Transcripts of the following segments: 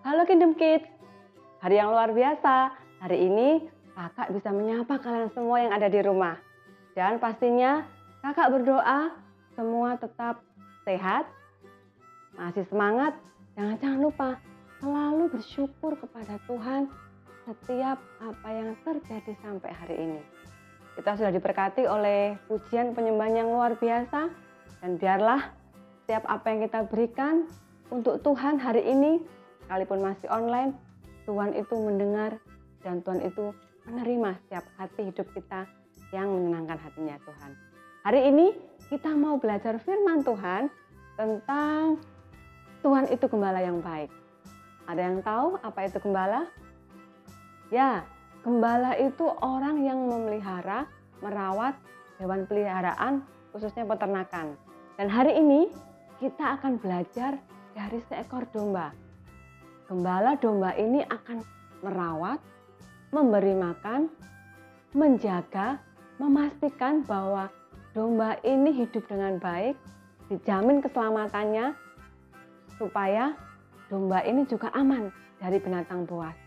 Halo Kingdom Kids, hari yang luar biasa. Hari ini kakak bisa menyapa kalian semua yang ada di rumah. Dan pastinya kakak berdoa semua tetap sehat, masih semangat. Jangan lupa selalu bersyukur kepada Tuhan setiap apa yang terjadi sampai hari ini. Kita sudah diberkati oleh pujian penyembahan yang luar biasa. Dan biarlah setiap apa yang kita berikan untuk Tuhan hari ini, sekalipun masih online, Tuhan itu mendengar dan Tuhan itu menerima setiap hati hidup kita yang menyenangkan hatinya Tuhan. Hari ini kita mau belajar firman Tuhan tentang Tuhan itu gembala yang baik. Ada yang tahu apa itu gembala? Ya, gembala itu orang yang memelihara, merawat hewan peliharaan, khususnya peternakan. Dan hari ini kita akan belajar dari seekor domba. Gembala domba ini akan merawat, memberi makan, menjaga, memastikan bahwa domba ini hidup dengan baik, dijamin keselamatannya, supaya domba ini juga aman dari binatang buas.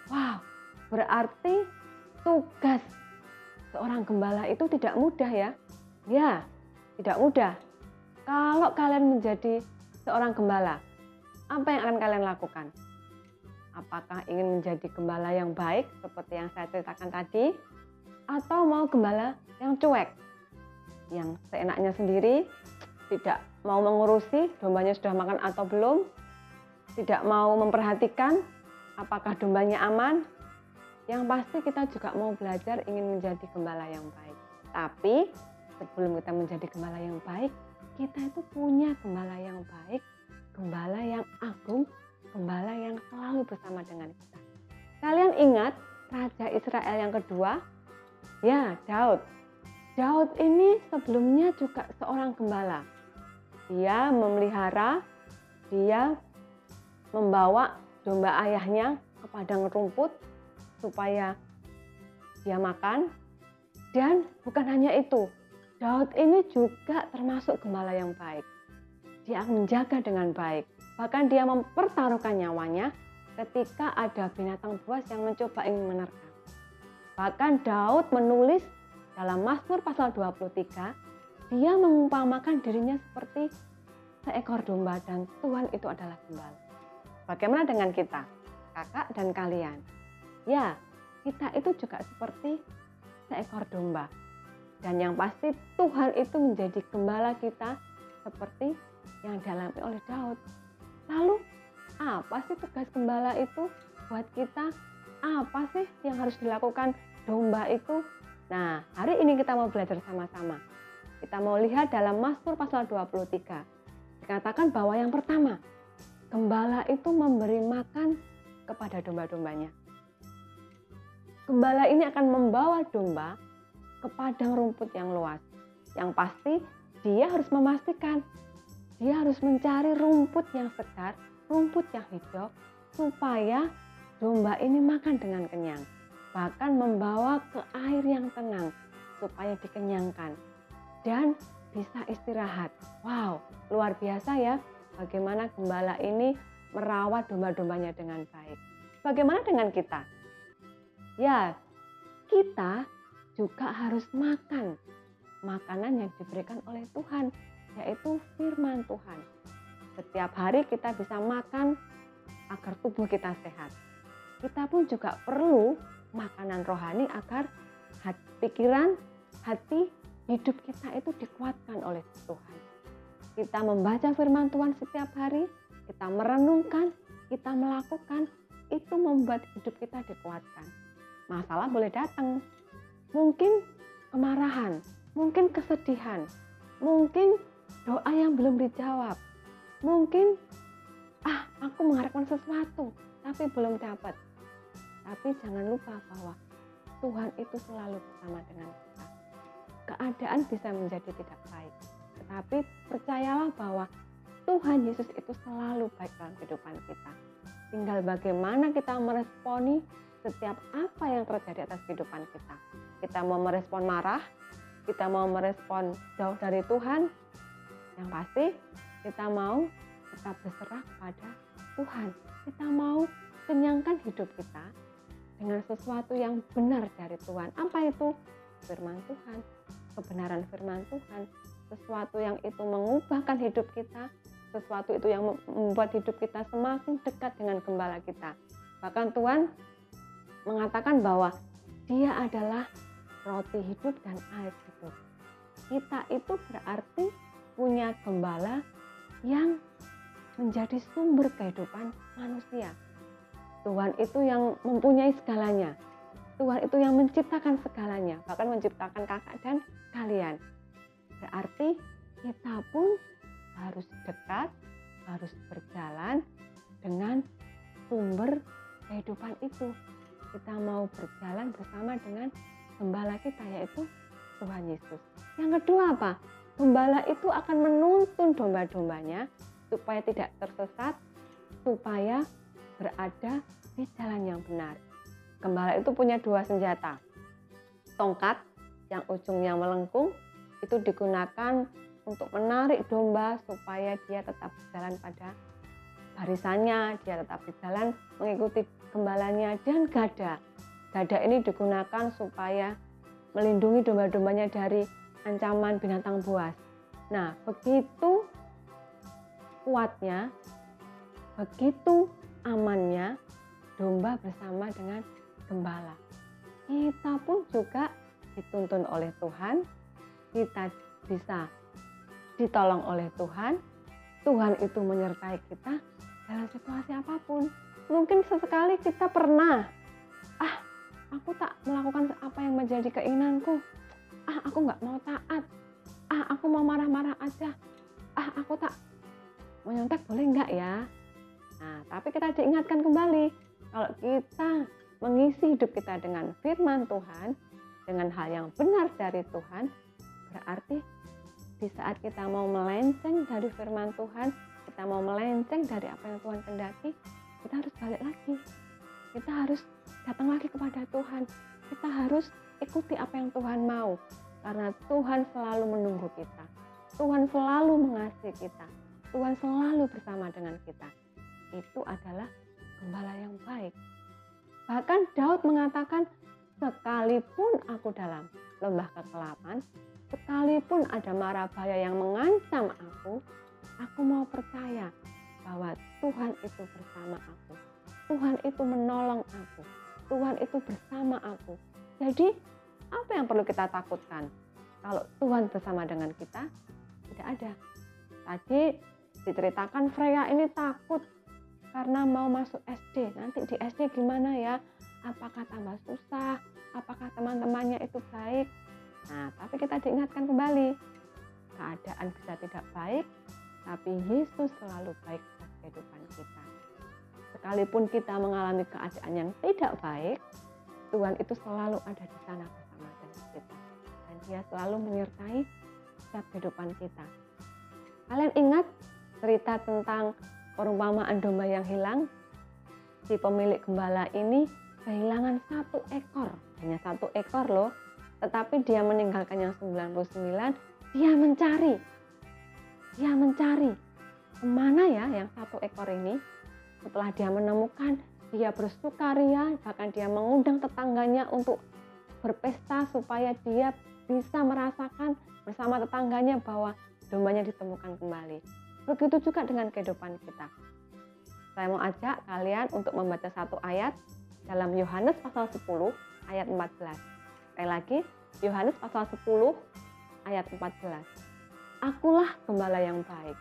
Wow, berarti tugas seorang gembala itu tidak mudah ya? Ya, tidak mudah. Kalau kalian menjadi seorang gembala, apa yang akan kalian lakukan? Apakah ingin menjadi gembala yang baik seperti yang saya ceritakan tadi? Atau mau gembala yang cuek? Yang seenaknya sendiri, tidak mau mengurusi dombanya sudah makan atau belum? Tidak mau memperhatikan apakah dombanya aman? Yang pasti kita juga mau belajar ingin menjadi gembala yang baik. Tapi sebelum kita menjadi gembala yang baik, kita itu punya gembala yang baik, gembala yang agung, gembala yang selalu bersama dengan kita. Kalian ingat Raja Israel yang kedua? Ya, Daud. Daud ini sebelumnya juga seorang gembala. Dia memelihara, dia membawa domba ayahnya ke padang rumput supaya dia makan. Dan bukan hanya itu, Daud ini juga termasuk gembala yang baik. Dia akan menjaga dengan baik. Bahkan dia mempertaruhkan nyawanya ketika ada binatang buas yang mencoba ingin menerkam. Bahkan Daud menulis dalam Mazmur pasal 23, dia mengumpamakan dirinya seperti seekor domba dan Tuhan itu adalah gembala. Bagaimana dengan kita, kakak dan kalian? Ya, kita itu juga seperti seekor domba. Dan yang pasti Tuhan itu menjadi gembala kita seperti yang dialami oleh Daud. Lalu apa sih tugas gembala itu buat kita? Apa sih yang harus dilakukan domba itu? Nah, hari ini kita mau belajar sama-sama. Kita mau lihat dalam Mazmur pasal 23. Dikatakan bahwa yang pertama, gembala itu memberi makan kepada domba-dombanya. Gembala ini akan membawa domba ke padang rumput yang luas. Yang pasti dia harus memastikan dia harus mencari rumput yang segar, rumput yang hijau, supaya domba ini makan dengan kenyang. Bahkan membawa ke air yang tenang, supaya dikenyangkan. Dan bisa istirahat. Wow, luar biasa ya, bagaimana gembala ini merawat domba-dombanya dengan baik. Bagaimana dengan kita? Ya, kita juga harus makan makanan yang diberikan oleh Tuhan, yaitu firman Tuhan. Setiap hari kita bisa makan agar tubuh kita sehat. Kita pun juga perlu makanan rohani agar pikiran, hati, hidup kita itu dikuatkan oleh Tuhan. Kita membaca firman Tuhan setiap hari, kita merenungkan, kita melakukan, itu membuat hidup kita dikuatkan. Masalah boleh datang, mungkin kemarahan, mungkin kesedihan, mungkin doa yang belum dijawab, mungkin aku mengharapkan sesuatu tapi belum dapat. Tapi jangan lupa bahwa Tuhan itu selalu bersama dengan kita. Keadaan bisa menjadi tidak baik, tetapi percayalah bahwa Tuhan Yesus itu selalu baik dalam kehidupan kita. Tinggal bagaimana kita meresponi setiap apa yang terjadi atas kehidupan kita. Kita mau merespon marah, kita mau merespon jauh dari Tuhan, yang pasti kita mau tetap berserah kepada Tuhan, kita mau kenyangkan hidup kita dengan sesuatu yang benar dari Tuhan. Apa itu? Firman Tuhan, kebenaran firman Tuhan, sesuatu yang itu mengubahkan hidup kita, sesuatu itu yang membuat hidup kita semakin dekat dengan gembala kita. Bahkan Tuhan mengatakan bahwa Dia adalah roti hidup dan air hidup. Kita itu berarti punya gembala yang menjadi sumber kehidupan manusia. Tuhan itu yang mempunyai segalanya. Tuhan itu yang menciptakan segalanya, bahkan menciptakan kakak dan kalian. Berarti kita pun harus dekat, harus berjalan dengan sumber kehidupan itu. Kita mau berjalan bersama dengan gembala kita, yaitu Tuhan Yesus. Yang kedua apa? Gembala itu akan menuntun domba-dombanya supaya tidak tersesat, supaya berada di jalan yang benar. Gembala itu punya dua senjata. Tongkat yang ujungnya melengkung itu digunakan untuk menarik domba supaya dia tetap berjalan pada barisannya, dia tetap berjalan mengikuti gembalanya. Dan gada. Gada ini digunakan supaya melindungi domba-dombanya dari ancaman binatang buas. Nah, begitu kuatnya, begitu amannya domba bersama dengan gembala. Kita pun juga dituntun oleh Tuhan, kita bisa ditolong oleh Tuhan. Tuhan itu menyertai kita dalam situasi apapun. Mungkin sesekali kita pernah, aku tak melakukan apa yang menjadi keinginanku. Aku nggak mau taat. Aku mau marah-marah aja. Aku tak menyontek, boleh nggak ya? Nah, tapi kita diingatkan kembali, kalau kita mengisi hidup kita dengan firman Tuhan, dengan hal yang benar dari Tuhan, berarti di saat kita mau melenceng dari firman Tuhan, kita mau melenceng dari apa yang Tuhan kehendaki, kita harus balik lagi. Kita harus datang lagi kepada Tuhan. Kita harus ikuti apa yang Tuhan mau. Karena Tuhan selalu menunggu kita. Tuhan selalu mengasihi kita. Tuhan selalu bersama dengan kita. Itu adalah gembala yang baik. Bahkan Daud mengatakan, sekalipun aku dalam lembah kegelapan, sekalipun ada mara bahaya yang mengancam aku mau percaya bahwa Tuhan itu bersama aku. Tuhan itu menolong aku. Tuhan itu bersama aku. Jadi, apa yang perlu kita takutkan? Kalau Tuhan bersama dengan kita, tidak ada. Tadi diceritakan Freya ini takut karena mau masuk SD. Nanti di SD gimana ya? Apakah tambah susah? Apakah teman-temannya itu baik? Nah, tapi kita diingatkan kembali. Keadaan bisa tidak baik, tapi Yesus selalu baik dalam kehidupan kita. Sekalipun kita mengalami keadaan yang tidak baik, Tuhan itu selalu ada di sana bersama dengan kita. Dan Dia selalu menyertai setiap kehidupan kita. Kalian ingat cerita tentang perumpamaan domba yang hilang? Si pemilik gembala ini kehilangan 1 ekor. Hanya 1 ekor loh. Tetapi dia meninggalkan yang 99. Dia mencari. Kemana ya yang 1 ekor ini? Setelah dia menemukan, dia bersukaria, bahkan dia mengundang tetangganya untuk berpesta supaya dia bisa merasakan bersama tetangganya bahwa dombanya ditemukan kembali. Begitu juga dengan kehidupan kita. Saya mau ajak kalian untuk membaca 1 ayat dalam Yohanes pasal 10 ayat 14. Sekali lagi, Yohanes pasal 10 ayat 14. Akulah gembala yang baik.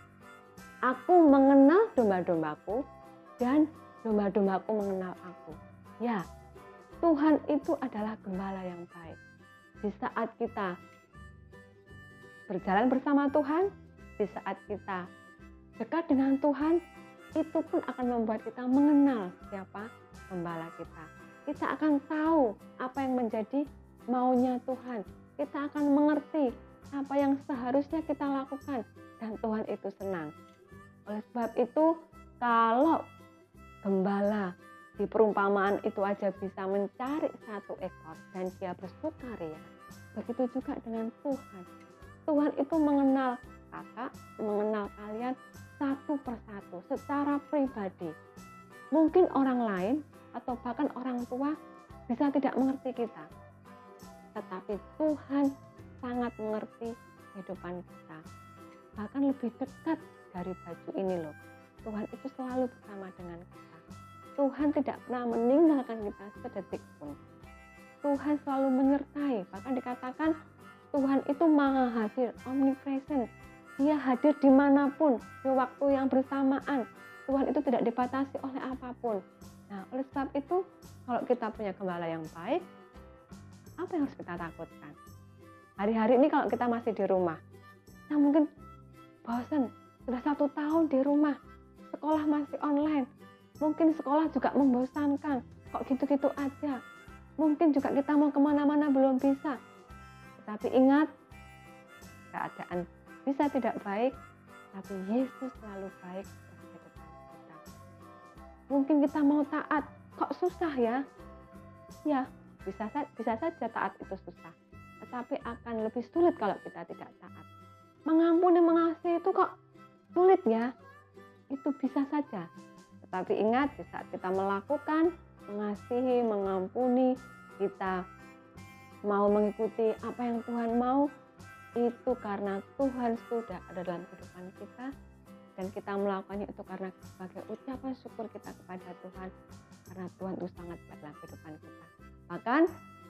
Aku mengenal domba-dombaku dan domba-dombaku mengenal aku. Ya, Tuhan itu adalah gembala yang baik. Di saat kita berjalan bersama Tuhan, di saat kita dekat dengan Tuhan, itu pun akan membuat kita mengenal siapa gembala kita. Kita akan tahu apa yang menjadi maunya Tuhan. Kita akan mengerti apa yang seharusnya kita lakukan, dan Tuhan itu senang. Oleh sebab itu, kalau gembala di perumpamaan itu aja bisa mencari 1 ekor dan dia bersukaria, begitu juga dengan Tuhan. Tuhan itu mengenal kakak, mengenal kalian satu persatu secara pribadi. Mungkin orang lain atau bahkan orang tua bisa tidak mengerti kita, tetapi Tuhan sangat mengerti kehidupan kita. Bahkan lebih dekat dari baju ini loh. Tuhan itu selalu bersama dengan kita. Tuhan tidak pernah meninggalkan kita sedetik pun. Tuhan selalu menyertai. Bahkan dikatakan Tuhan itu maha hadir, omnipresent. Dia hadir dimanapun, di waktu yang bersamaan. Tuhan itu tidak dibatasi oleh apapun. Nah, oleh sebab itu, kalau kita punya gembala yang baik, apa yang harus kita takutkan? Hari-hari ini kalau kita masih di rumah, nah mungkin bosan, sudah 1 tahun di rumah, sekolah masih online, mungkin sekolah juga membosankan, kok gitu-gitu aja. Mungkin juga kita mau kemana-mana belum bisa. Tetapi ingat, keadaan bisa tidak baik, tapi Yesus selalu baik dalam kehidupan kita. Mungkin kita mau taat, kok susah ya? Ya, bisa saja taat itu susah, tetapi akan lebih sulit kalau kita tidak taat. Mengampuni, mengasihi itu kok sulit ya? Itu bisa saja. Tetapi ingat, di saat kita melakukan mengasihi, mengampuni, kita mau mengikuti apa yang Tuhan mau, itu karena Tuhan sudah ada dalam kehidupan kita, dan kita melakukannya itu karena sebagai ucapan syukur kita kepada Tuhan, karena Tuhan itu sangat baik dalam kehidupan kita. Bahkan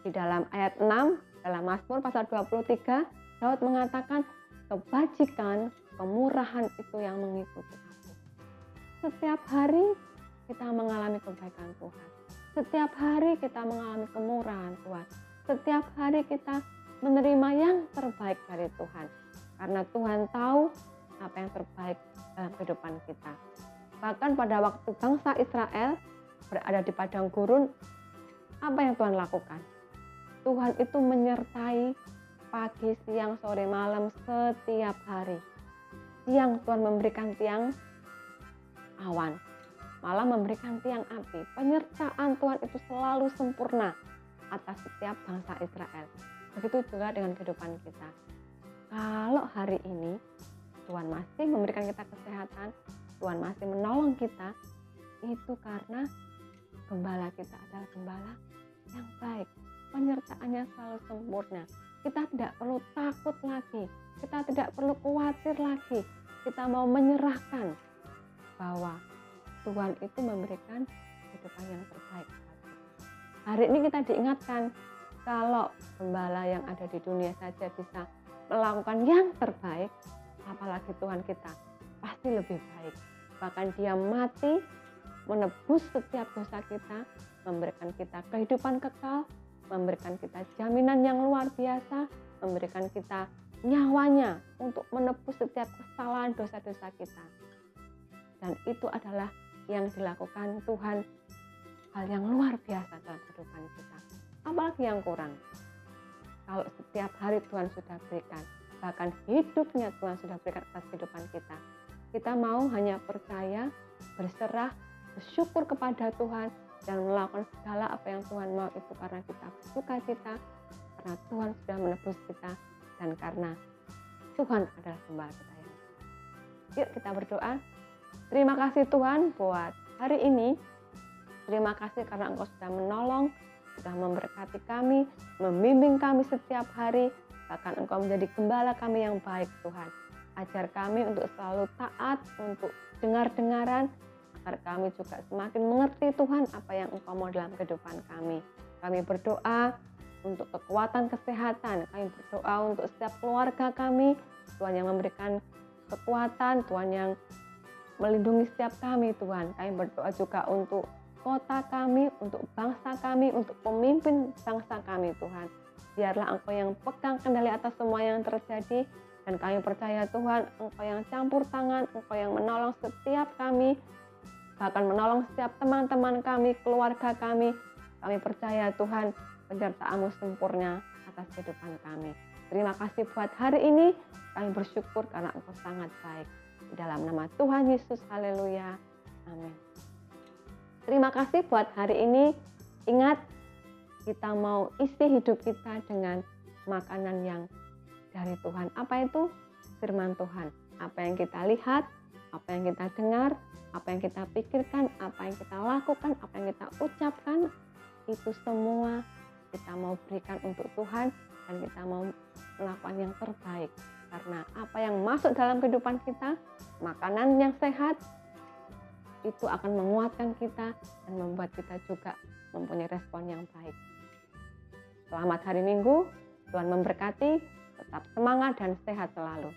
di dalam ayat 6 dalam Mazmur pasal 23, Daud mengatakan, kebajikan, kemurahan itu yang mengikuti aku. Setiap hari kita mengalami kebaikan Tuhan. Setiap hari kita mengalami kemurahan Tuhan. Setiap hari kita menerima yang terbaik dari Tuhan. Karena Tuhan tahu apa yang terbaik dalam kehidupan kita. Bahkan pada waktu bangsa Israel berada di padang gurun, apa yang Tuhan lakukan? Tuhan itu menyertai pagi, siang, sore, malam setiap hari. Siang Tuhan memberikan tiang awan, malam memberikan tiang api. Penyertaan Tuhan itu selalu sempurna atas setiap bangsa Israel. Begitu juga dengan kehidupan kita. Kalau hari ini Tuhan masih memberikan kita kesehatan, Tuhan masih menolong kita, itu karena gembala kita adalah gembala yang baik. Penyertaannya selalu sempurna. Kita tidak perlu takut lagi. Kita tidak perlu khawatir lagi. Kita mau menyerahkan bahwa Tuhan itu memberikan kehidupan yang terbaik. Hari ini kita diingatkan, kalau gembala yang ada di dunia saja bisa melakukan yang terbaik, apalagi Tuhan kita pasti lebih baik. Bahkan Dia mati menebus setiap dosa kita, memberikan kita kehidupan kekal, memberikan kita jaminan yang luar biasa, memberikan kita nyawanya untuk menebus setiap kesalahan dosa-dosa kita. Dan itu adalah yang dilakukan Tuhan, hal yang luar biasa dalam kehidupan kita. Apalagi yang kurang? Kalau setiap hari Tuhan sudah berikan, bahkan hidupnya Tuhan sudah berikan atas kehidupan kita. Kita mau hanya percaya, berserah, bersyukur kepada Tuhan, dan melakukan segala apa yang Tuhan mau, itu karena kita bersuka cita, karena Tuhan sudah menebus kita, dan karena Tuhan adalah gembala kita yang baik. Yuk kita berdoa. Terima kasih Tuhan buat hari ini. Terima kasih karena Engkau sudah menolong, sudah memberkati kami, membimbing kami setiap hari, bahkan Engkau menjadi gembala kami yang baik Tuhan. Ajar kami untuk selalu taat, untuk dengar-dengaran, agar kami juga semakin mengerti Tuhan apa yang Engkau mau dalam kehidupan kami. Kami berdoa untuk kekuatan kesehatan, kami berdoa untuk setiap keluarga kami, Tuhan yang memberikan kekuatan, Tuhan yang melindungi setiap kami Tuhan. Kami berdoa juga untuk kota kami, untuk bangsa kami, untuk pemimpin bangsa kami Tuhan. Biarlah Engkau yang pegang kendali atas semua yang terjadi, dan kami percaya Tuhan, Engkau yang campur tangan, Engkau yang menolong setiap kami, bahkan menolong setiap teman-teman kami, keluarga kami. Kami percaya Tuhan, penyertaan-Mu sempurna atas kehidupan kami. Terima kasih buat hari ini, kami bersyukur karena Engkau sangat baik. Di dalam nama Tuhan Yesus, haleluya, amin. Terima kasih buat hari ini. Ingat, kita mau isi hidup kita dengan makanan yang dari Tuhan. Apa itu? Firman Tuhan. Apa yang kita lihat, apa yang kita dengar, apa yang kita pikirkan, apa yang kita lakukan, apa yang kita ucapkan, itu semua kita mau berikan untuk Tuhan dan kita mau melakukan yang terbaik. Karena apa yang masuk dalam kehidupan kita, makanan yang sehat, itu akan menguatkan kita dan membuat kita juga mempunyai respon yang baik. Selamat hari Minggu, Tuhan memberkati, tetap semangat dan sehat selalu.